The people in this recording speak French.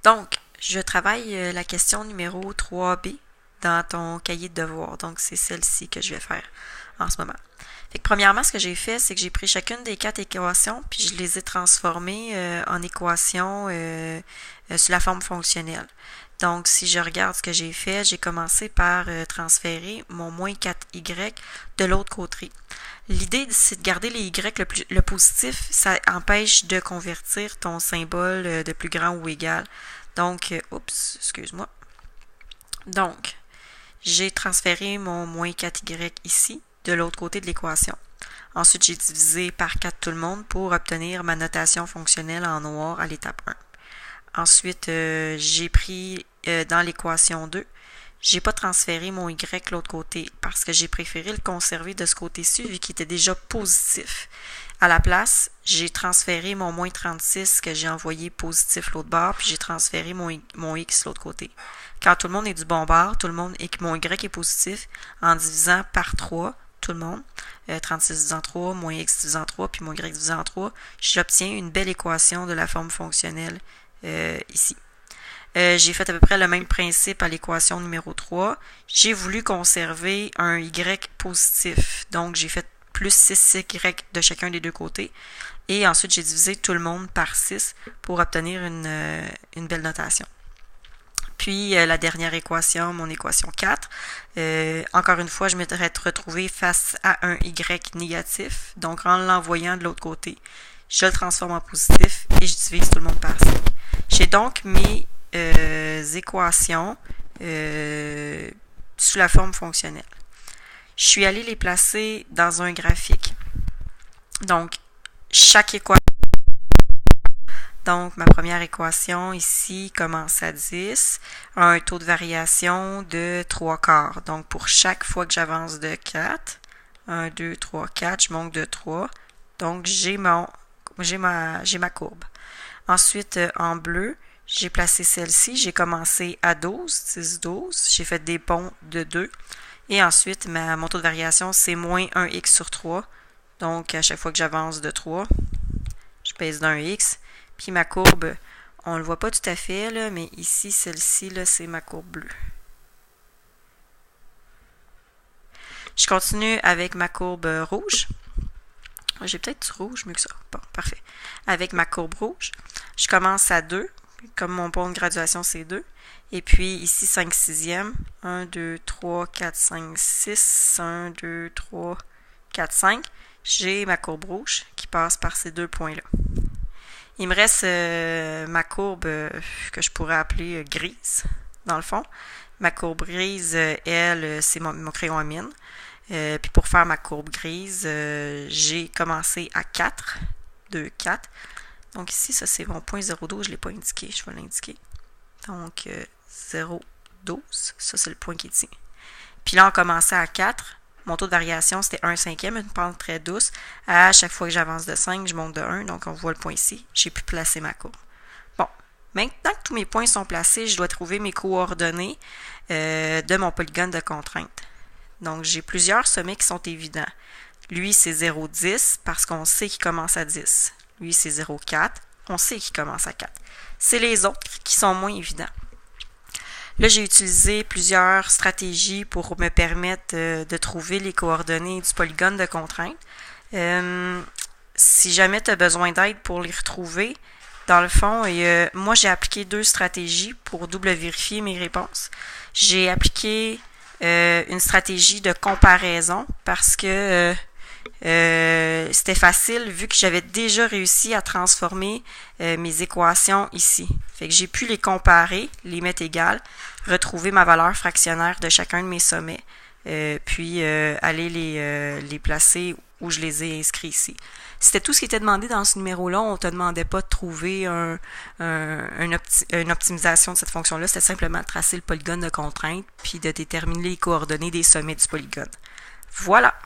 Donc, je travaille la question numéro 3B dans ton cahier de devoirs. Donc, c'est celle-ci que je vais faire en ce moment. Fait que premièrement, ce que j'ai fait, c'est que j'ai pris chacune des 4 équations, puis je les ai transformées en équations sous la forme fonctionnelle. Donc, si je regarde ce que j'ai fait, j'ai commencé par transférer mon moins 4y de l'autre côté. L'idée, c'est de garder les y le positif, ça empêche de convertir ton symbole de plus grand ou égal. Donc, excuse-moi. Donc, j'ai transféré mon moins 4y ici, de l'autre côté de l'équation. Ensuite, j'ai divisé par 4 tout le monde pour obtenir ma notation fonctionnelle en noir à l'étape 1. Ensuite, j'ai pris dans l'équation 2, j'ai pas transféré mon y de l'autre côté parce que j'ai préféré le conserver de ce côté-ci vu qu'il était déjà positif. À la place, j'ai transféré mon moins 36 que j'ai envoyé positif l'autre bord, puis j'ai transféré mon x l'autre côté. Quand tout le monde est du bon bord, tout le monde et que mon y est positif, en divisant par 3, tout le monde, 36 divisant 3, moins x divisant 3, puis mon y divisant 3, j'obtiens une belle équation de la forme fonctionnelle ici. J'ai fait à peu près le même principe à l'équation numéro 3. J'ai voulu conserver un y positif. Donc, j'ai fait plus 6y de chacun des deux côtés. Et ensuite, j'ai divisé tout le monde par 6 pour obtenir une belle notation. Puis, la dernière équation, mon équation 4. Encore une fois, je m'étais retrouvée face à un y négatif. Donc, en l'envoyant de l'autre côté, je le transforme en positif et je divise tout le monde par 5. J'ai donc mes équations sous la forme fonctionnelle. Je suis allée les placer dans un graphique. Donc, chaque équation. Donc, ma première équation ici commence à 10, a un taux de variation de 3/4. Donc, pour chaque fois que j'avance de 4, 1, 2, 3, 4, je monte de 3. Donc, j'ai ma courbe. Ensuite, en bleu, j'ai placé celle-ci. J'ai commencé à 12, 10, 12. J'ai fait des ponts de 2. Et ensuite, mon taux de variation, c'est moins 1x sur 3. Donc, à chaque fois que j'avance de 3, je pèse d'un x. Puis ma courbe, on ne le voit pas tout à fait, là, mais ici, celle-ci, c'est ma courbe bleue. Je continue avec ma courbe rouge. J'ai peut-être du rouge mieux que ça. Bon, parfait. Avec ma courbe rouge, je commence à 2. Comme mon point de graduation, c'est 2. Et puis ici, 5 sixièmes. 1, 2, 3, 4, 5, 6. 1, 2, 3, 4, 5. J'ai ma courbe rouge qui passe par ces deux points-là. Il me reste ma courbe que je pourrais appeler grise, dans le fond. Ma courbe grise, elle, c'est mon crayon à mine. Puis pour faire ma courbe grise, j'ai commencé à 4, 2, 4. Donc ici, ça c'est mon point 0,12, je ne l'ai pas indiqué, je vais l'indiquer. Donc 0,12, ça c'est le point qui est ici. Puis là, on commençait à 4. Mon taux de variation, c'était 1/5, une pente très douce. À chaque fois que j'avance de 5, je monte de 1, donc on voit le point ici. J'ai pu placer ma courbe. Bon, maintenant que tous mes points sont placés, je dois trouver mes coordonnées de mon polygone de contrainte. Donc, j'ai plusieurs sommets qui sont évidents. Lui, c'est 0,10 parce qu'on sait qu'il commence à 10. Lui, c'est 0,4. On sait qu'il commence à 4. C'est les autres qui sont moins évidents. Là, j'ai utilisé plusieurs stratégies pour me permettre de trouver les coordonnées du polygone de contrainte. Si jamais tu as besoin d'aide pour les retrouver, dans le fond, moi, j'ai appliqué 2 stratégies pour double vérifier mes réponses. J'ai appliqué une stratégie de comparaison parce que c'était facile vu que j'avais déjà réussi à transformer mes équations ici. Fait que j'ai pu les comparer, les mettre égales, retrouver ma valeur fractionnaire de chacun de mes sommets, puis aller les placer où je les ai inscrits ici. C'était tout ce qui était demandé dans ce numéro-là. On ne te demandait pas de trouver une optimisation de cette fonction-là. C'était simplement de tracer le polygone de contrainte puis de déterminer les coordonnées des sommets du polygone. Voilà!